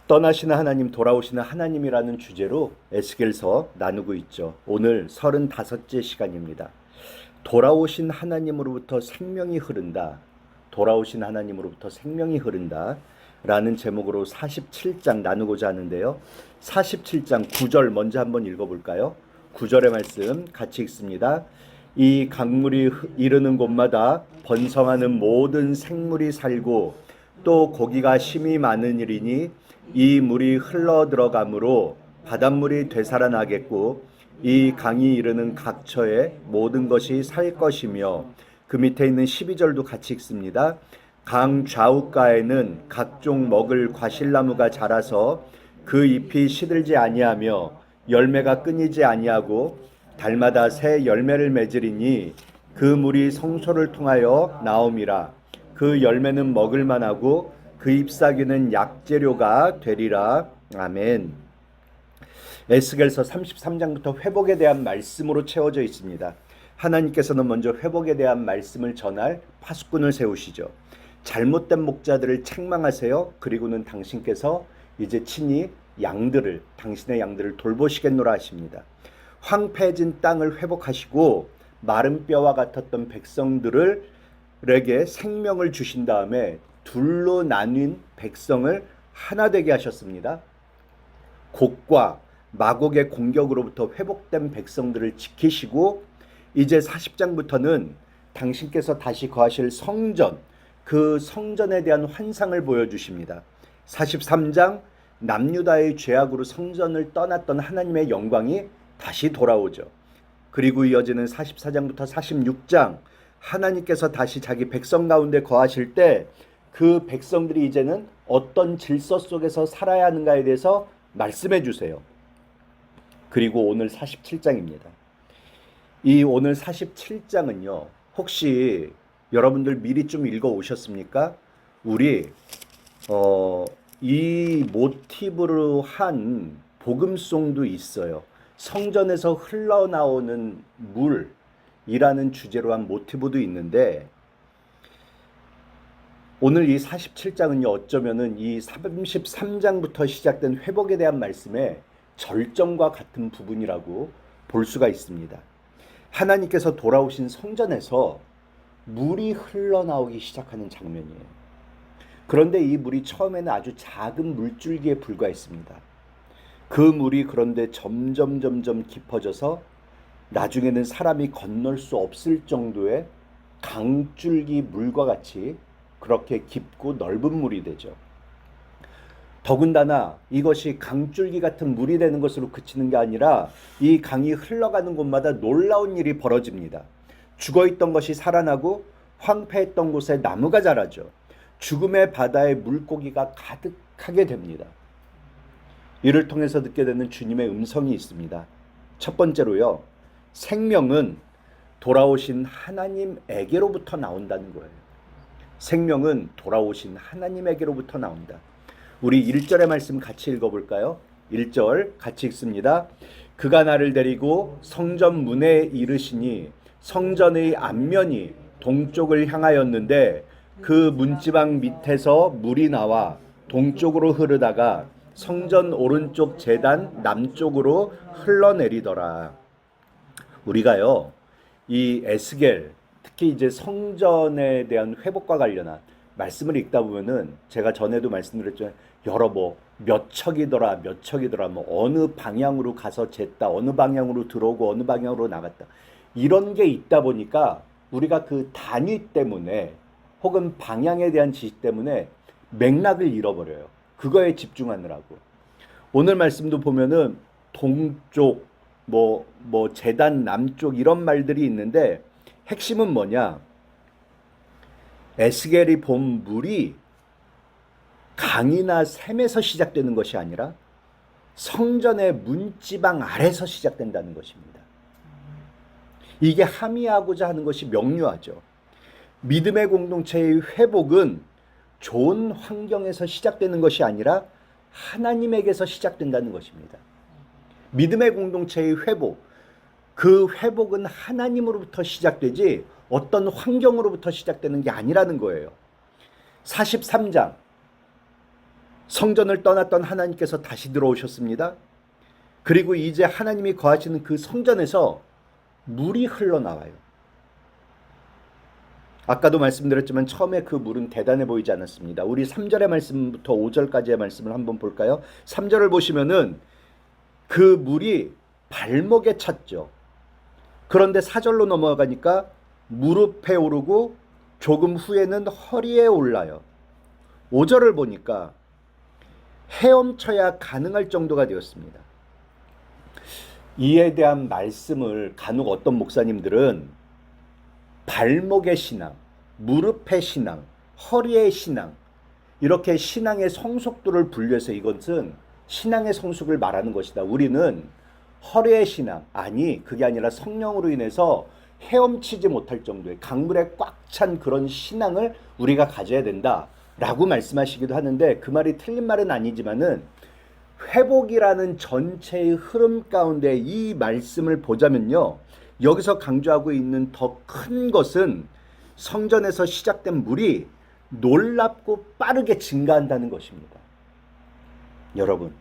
떠나시는 하나님, 돌아오시는 하나님이라는 주제로 에스겔서 나누고 있죠. 오늘 35째 시간입니다. 돌아오신 하나님으로부터 생명이 흐른다. 돌아오신 하나님으로부터 생명이 흐른다. 라는 제목으로 47장 나누고자 하는데요. 47장 9절 먼저 한번 읽어볼까요? 9절의 말씀 같이 읽습니다. 이 강물이 이르는 곳마다 번성하는 모든 생물이 살고 또 고기가 심이 많은 일이니 이 물이 흘러 들어가므로 바닷물이 되살아나겠고 이 강이 이르는 각처에 모든 것이 살 것이며, 그 밑에 있는 12절도 같이 읽습니다. 강 좌우가에는 각종 먹을 과실나무가 자라서 그 잎이 시들지 아니하며 열매가 끊이지 아니하고 달마다 새 열매를 맺으리니 그 물이 성소를 통하여 나옴이라. 그 열매는 먹을 만하고 그 잎사귀는 약재료가 되리라. 아멘. 에스겔서 33장부터 회복에 대한 말씀으로 채워져 있습니다. 하나님께서는 먼저 회복에 대한 말씀을 전할 파수꾼을 세우시죠. 잘못된 목자들을 책망하세요. 그리고는 당신께서 이제 친히 당신의 양들을 돌보시겠노라 하십니다. 황폐해진 땅을 회복하시고 마른 뼈와 같았던 백성들에게 생명을 주신 다음에 둘로 나뉜 백성을 하나 되게 하셨습니다. 곡과 마곡의 공격으로부터 회복된 백성들을 지키시고, 이제 40장부터는 당신께서 다시 거하실 성전, 그 성전에 대한 환상을 보여주십니다. 43장 남유다의 죄악으로 성전을 떠났던 하나님의 영광이 다시 돌아오죠. 그리고 이어지는 44장부터 46장, 하나님께서 다시 자기 백성 가운데 거하실 때 그 백성들이 이제는 어떤 질서 속에서 살아야 하는가에 대해서 말씀해 주세요. 그리고 오늘 47장입니다. 이 오늘 47장은요, 혹시 여러분들 미리 좀 읽어 오셨습니까? 우리 이 모티브로 한 복음송도 있어요. 성전에서 흘러나오는 물이라는 주제로 한 모티브도 있는데, 오늘 이 47장은요, 어쩌면은 이 33장부터 시작된 회복에 대한 말씀의 절정과 같은 부분이라고 볼 수가 있습니다. 하나님께서 돌아오신 성전에서 물이 흘러나오기 시작하는 장면이에요. 그런데 이 물이 처음에는 아주 작은 물줄기에 불과했습니다. 그 물이 그런데 점점 깊어져서 나중에는 사람이 건널 수 없을 정도의 강줄기 물과 같이 그렇게 깊고 넓은 물이 되죠. 더군다나 이것이 강줄기 같은 물이 되는 것으로 그치는 게 아니라 이 강이 흘러가는 곳마다 놀라운 일이 벌어집니다. 죽어있던 것이 살아나고 황폐했던 곳에 나무가 자라죠. 죽음의 바다에 물고기가 가득하게 됩니다. 이를 통해서 듣게 되는 주님의 음성이 있습니다. 첫 번째로요, 생명은 돌아오신 하나님에게로부터 나온다는 거예요. 생명은 돌아오신 하나님에게로부터 나온다. 우리 1절의 말씀 같이 읽어볼까요? 1절 같이 읽습니다. 그가 나를 데리고 성전 문에 이르시니 성전의 앞면이 동쪽을 향하였는데 그 문지방 밑에서 물이 나와 동쪽으로 흐르다가 성전 오른쪽 제단 남쪽으로 흘러내리더라. 우리가요, 이 에스겔, 특히 이제 성전에 대한 회복과 관련한 말씀을 읽다 보면은, 제가 전에도 말씀드렸죠. 여러 몇 척이더라 어느 방향으로 가서 쟀다, 어느 방향으로 들어오고 어느 방향으로 나갔다, 이런 게 있다 보니까 우리가 그 단위 때문에 혹은 방향에 대한 지식 때문에 맥락을 잃어버려요. 그거에 집중하느라고. 오늘 말씀도 보면은 동쪽, 제단 남쪽 이런 말들이 있는데, 핵심은 뭐냐? 에스겔이 본 물이 강이나 샘에서 시작되는 것이 아니라 성전의 문지방 아래서 시작된다는 것입니다. 이게 함의하고자 하는 것이 명료하죠. 믿음의 공동체의 회복은 좋은 환경에서 시작되는 것이 아니라 하나님에게서 시작된다는 것입니다. 믿음의 공동체의 회복, 그 회복은 하나님으로부터 시작되지 어떤 환경으로부터 시작되는 게 아니라는 거예요. 43장 성전을 떠났던 하나님께서 다시 들어오셨습니다. 그리고 이제 하나님이 거하시는 그 성전에서 물이 흘러나와요. 아까도 말씀드렸지만 처음에 그 물은 대단해 보이지 않았습니다. 우리 3절의 말씀부터 5절까지의 말씀을 한번 볼까요? 3절을 보시면은 그 물이 발목에 찼죠. 그런데 4절로 넘어가니까 무릎에 오르고 조금 후에는 허리에 올라요. 5절을 보니까 헤엄쳐야 가능할 정도가 되었습니다. 이에 대한 말씀을 간혹 어떤 목사님들은 발목의 신앙, 무릎의 신앙, 허리의 신앙, 이렇게 신앙의 성숙도를 분류해서 이것은 신앙의 성숙을 말하는 것이다. 우리는 허리의 신앙, 아니 그게 아니라 성령으로 인해서 헤엄치지 못할 정도의 강물에 꽉 찬 그런 신앙을 우리가 가져야 된다 라고 말씀하시기도 하는데, 그 말이 틀린 말은 아니지만은 회복이라는 전체의 흐름 가운데 이 말씀을 보자면요, 여기서 강조하고 있는 더 큰 것은 성전에서 시작된 물이 놀랍고 빠르게 증가한다는 것입니다. 여러분,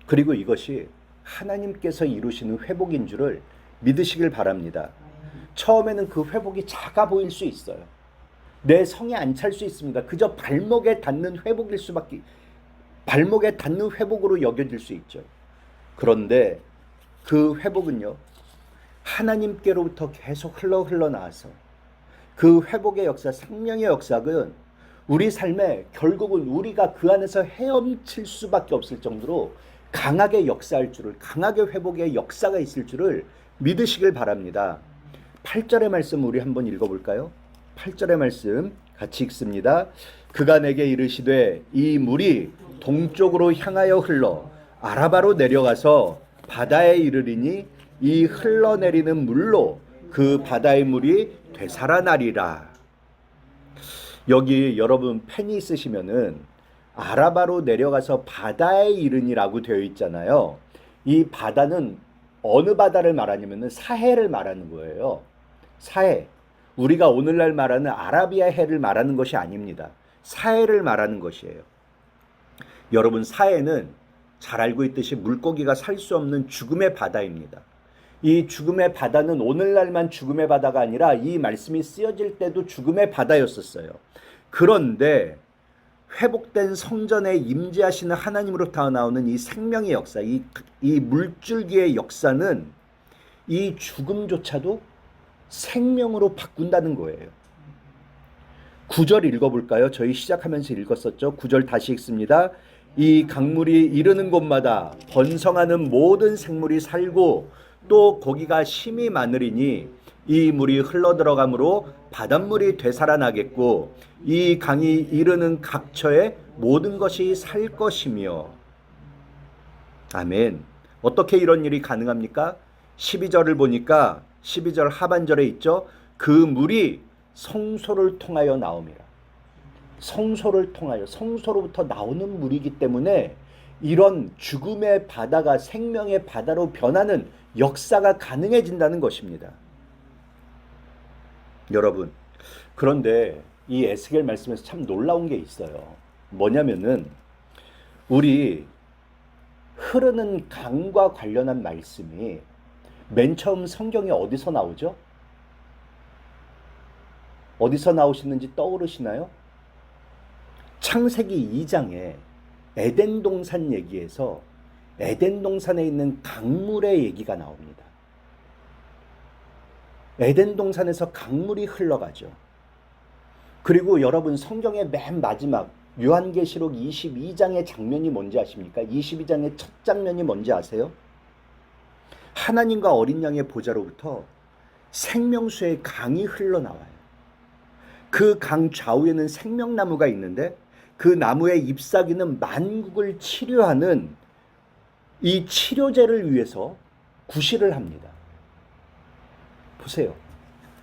그리고 이것이 하나님께서 이루시는 회복인 줄을 믿으시길 바랍니다. 처음에는 그 회복이 작아 보일 수 있어요. 내 성에 안 찰 수 있습니다. 그저 발목에 닿는 회복일 수밖에, 발목에 닿는 회복으로 여겨질 수 있죠. 그런데 그 회복은요, 하나님께로부터 계속 흘러나와서 그 회복의 역사, 생명의 역사는 우리 삶에 결국은 우리가 그 안에서 헤엄칠 수밖에 없을 정도로 강하게 역사할 줄을, 강하게 회복의 역사가 있을 줄을 믿으시길 바랍니다. 8절의 말씀 우리 한번 읽어볼까요? 8절의 말씀 같이 읽습니다. 그가 내게 이르시되 이 물이 동쪽으로 향하여 흘러 아라바로 내려가서 바다에 이르리니 이 흘러내리는 물로 그 바다의 물이 되살아나리라. 여기 여러분 펜이 있으시면은 아라바로 내려가서 바다에 이르니라고 되어 있잖아요. 이 바다는 어느 바다를 말하냐면은 사해를 말하는 거예요. 사해. 우리가 오늘날 말하는 아라비아 해를 말하는 것이 아닙니다. 사해를 말하는 것이에요. 여러분, 사해는 잘 알고 있듯이 물고기가 살 수 없는 죽음의 바다입니다. 이 죽음의 바다는 오늘날만 죽음의 바다가 아니라 이 말씀이 쓰여질 때도 죽음의 바다였었어요. 그런데 회복된 성전에 임재하시는 하나님으로부터 나오는 이 생명의 역사, 이 물줄기의 역사는 이 죽음조차도 생명으로 바꾼다는 거예요. 9절 읽어볼까요? 저희 시작하면서 읽었었죠. 9절 다시 읽습니다. 이 강물이 이르는 곳마다 번성하는 모든 생물이 살고 또 고기가 심이 많으리니 이 물이 흘러들어가므로 바닷물이 되살아나겠고 이 강이 이르는 각처에 모든 것이 살 것이며. 아멘. 어떻게 이런 일이 가능합니까? 12절을 보니까 12절 하반절에 있죠. 그 물이 성소를 통하여 나옵니다. 성소를 통하여, 성소로부터 나오는 물이기 때문에 이런 죽음의 바다가 생명의 바다로 변하는 역사가 가능해진다는 것입니다. 여러분, 그런데 이 에스겔 말씀에서 참 놀라운 게 있어요. 뭐냐면은 우리 흐르는 강과 관련한 말씀이 맨 처음 성경에 어디서 나오죠? 어디서 나오시는지 떠오르시나요? 창세기 2장에 에덴 동산 얘기에서 에덴 동산에 있는 강물의 얘기가 나옵니다. 에덴 동산에서 강물이 흘러가죠. 그리고 여러분, 성경의 맨 마지막 요한계시록 22장의 장면이 뭔지 아십니까? 22장의 첫 장면이 뭔지 아세요? 하나님과 어린 양의 보좌로부터 생명수의 강이 흘러나와요. 그 강 좌우에는 생명나무가 있는데 그 나무의 잎사귀는 만국을 치료하는 이 치료제를 위해서 구실을 합니다. 보세요.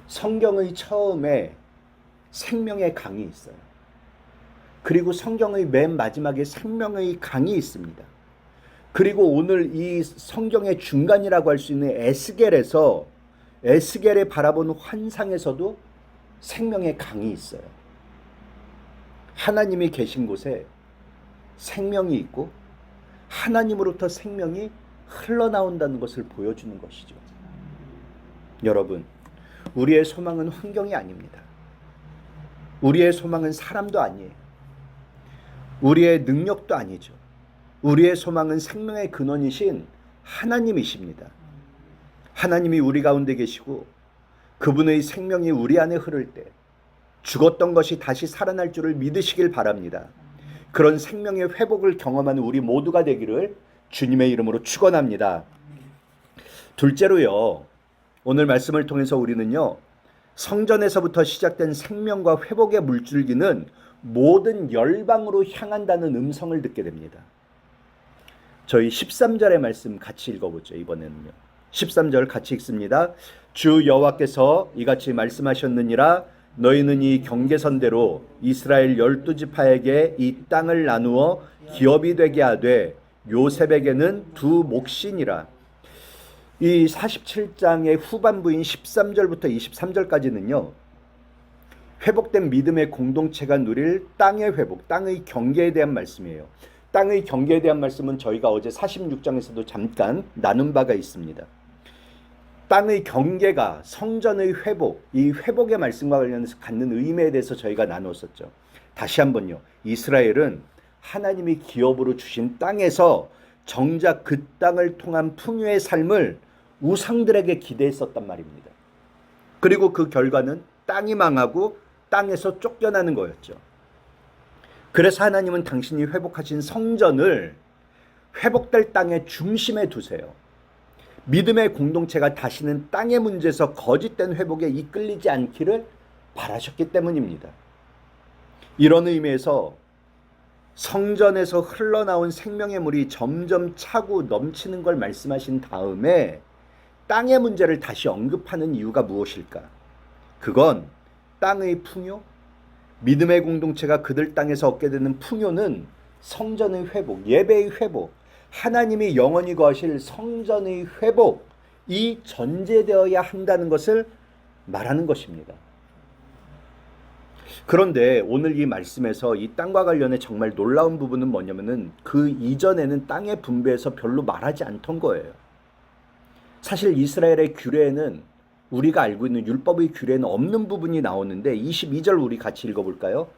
성경의 처음에 생명의 강이 있어요. 그리고 성경의 맨 마지막에 생명의 강이 있습니다. 그리고 오늘 이 성경의 중간이라고 할 수 있는 에스겔에서, 에스겔에 바라본 환상에서도 생명의 강이 있어요. 하나님이 계신 곳에 생명이 있고 하나님으로부터 생명이 흘러나온다는 것을 보여주는 것이죠. 여러분, 우리의 소망은 환경이 아닙니다. 우리의 소망은 사람도 아니에요. 우리의 능력도 아니죠. 우리의 소망은 생명의 근원이신 하나님이십니다. 하나님이 우리 가운데 계시고 그분의 생명이 우리 안에 흐를 때 죽었던 것이 다시 살아날 줄을 믿으시길 바랍니다. 그런 생명의 회복을 경험하는 우리 모두가 되기를 주님의 이름으로 축원합니다. 둘째로요, 오늘 말씀을 통해서 우리는요, 성전에서부터 시작된 생명과 회복의 물줄기는 모든 열방으로 향한다는 음성을 듣게 됩니다. 저희 13절의 말씀 같이 읽어보죠. 이번에는요, 13절 같이 읽습니다. 주 여호와께서 이같이 말씀하셨느니라. 너희는 이 경계선대로 이스라엘 12지파에게 이 땅을 나누어 기업이 되게 하되 요셉에게는 두 몫이니라. 이 47장의 후반부인 13절부터 23절까지는요, 회복된 믿음의 공동체가 누릴 땅의 회복, 땅의 경계에 대한 말씀이에요. 땅의 경계에 대한 말씀은 저희가 어제 46장에서도 잠깐 나눈 바가 있습니다. 땅의 경계가 성전의 회복, 이 회복의 말씀과 관련해서 갖는 의미에 대해서 저희가 나눴었죠. 다시 한번요, 이스라엘은 하나님이 기업으로 주신 땅에서 정작 그 땅을 통한 풍요의 삶을 우상들에게 기대했었단 말입니다. 그리고 그 결과는 땅이 망하고 땅에서 쫓겨나는 거였죠. 그래서 하나님은 당신이 회복하신 성전을 회복될 땅의 중심에 두세요. 믿음의 공동체가 다시는 땅의 문제에서 거짓된 회복에 이끌리지 않기를 바라셨기 때문입니다. 이런 의미에서 성전에서 흘러나온 생명의 물이 점점 차고 넘치는 걸 말씀하신 다음에 땅의 문제를 다시 언급하는 이유가 무엇일까? 그건 땅의 풍요, 믿음의 공동체가 그들 땅에서 얻게 되는 풍요는 성전의 회복, 예배의 회복, 하나님이 영원히 거하실 성전의 회복이 전제되어야 한다는 것을 말하는 것입니다. 그런데 오늘 이 말씀에서 이 땅과 관련해 정말 놀라운 부분은 뭐냐면은 그 이전에는 땅의 분배에서 별로 말하지 않던 거예요. 사실 이스라엘의 규례에는, 우리가 알고 있는 율법의 규례는 없는 부분이 나오는데 22절 우리 같이 읽어볼까요?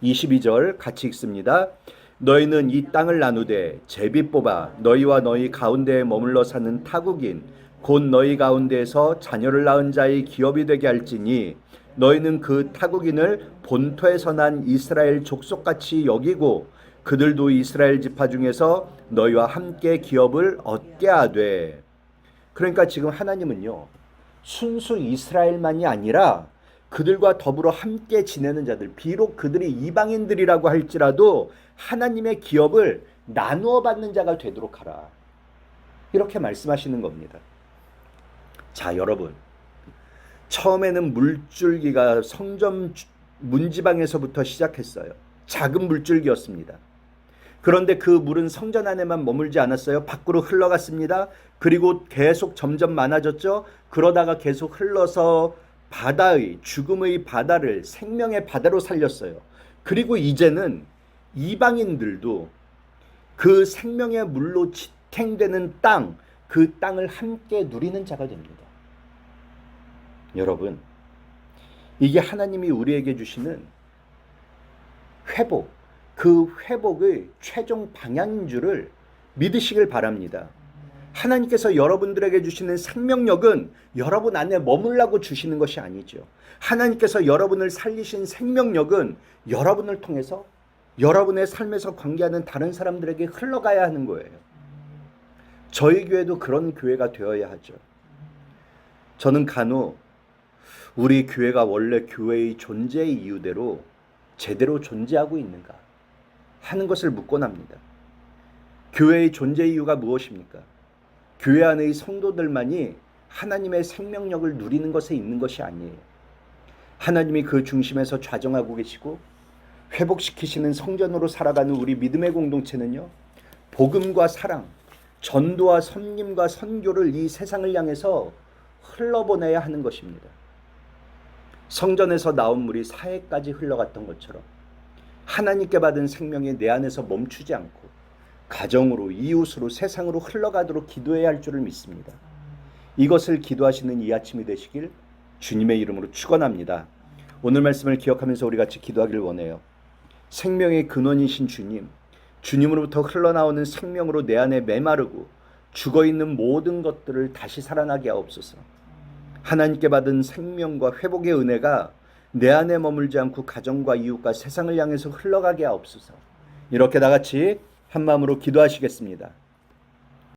22절 같이 읽습니다. 너희는 이 땅을 나누되 제비 뽑아 너희와 너희 가운데에 머물러 사는 타국인 곧 너희 가운데에서 자녀를 낳은 자의 기업이 되게 할지니 너희는 그 타국인을 본토에서 난 이스라엘 족속같이 여기고 그들도 이스라엘 지파 중에서 너희와 함께 기업을 얻게 하되. 그러니까 지금 하나님은요, 순수 이스라엘만이 아니라 그들과 더불어 함께 지내는 자들, 비록 그들이 이방인들이라고 할지라도 하나님의 기업을 나누어 받는 자가 되도록 하라, 이렇게 말씀하시는 겁니다. 자, 여러분, 처음에는 물줄기가 성전 문지방에서부터 시작했어요. 작은 물줄기였습니다. 그런데 그 물은 성전 안에만 머물지 않았어요. 밖으로 흘러갔습니다. 그리고 계속 점점 많아졌죠. 그러다가 계속 흘러서 바다의, 죽음의 바다를 생명의 바다로 살렸어요. 그리고 이제는 이방인들도 그 생명의 물로 지탱되는 땅, 그 땅을 함께 누리는 자가 됩니다. 여러분, 이게 하나님이 우리에게 주시는 회복, 그 회복의 최종 방향인 줄을 믿으시길 바랍니다. 하나님께서 여러분들에게 주시는 생명력은 여러분 안에 머물라고 주시는 것이 아니죠. 하나님께서 여러분을 살리신 생명력은 여러분을 통해서 여러분의 삶에서 관계하는 다른 사람들에게 흘러가야 하는 거예요. 저희 교회도 그런 교회가 되어야 하죠. 저는 간혹 우리 교회가 원래 교회의 존재의 이유대로 제대로 존재하고 있는가 하는 것을 묻곤 합니다. 교회의 존재 이유가 무엇입니까? 교회 안의 성도들만이 하나님의 생명력을 누리는 것에 있는 것이 아니에요. 하나님이 그 중심에서 좌정하고 계시고 회복시키시는 성전으로 살아가는 우리 믿음의 공동체는요, 복음과 사랑, 전도와 섬김과 선교를 이 세상을 향해서 흘러보내야 하는 것입니다. 성전에서 나온 물이 사해까지 흘러갔던 것처럼 하나님께 받은 생명이 내 안에서 멈추지 않고 가정으로, 이웃으로, 세상으로 흘러가도록 기도해야 할 줄을 믿습니다. 이것을 기도하시는 이 아침이 되시길 주님의 이름으로 축원합니다. 오늘 말씀을 기억하면서 우리 같이 기도하기를 원해요. 생명의 근원이신 주님, 주님으로부터 흘러나오는 생명으로 내 안에 메마르고 죽어있는 모든 것들을 다시 살아나게 하옵소서. 하나님께 받은 생명과 회복의 은혜가 내 안에 머물지 않고 가정과 이웃과 세상을 향해서 흘러가게 하옵소서. 이렇게 다 같이 한 마음으로 기도하시겠습니다.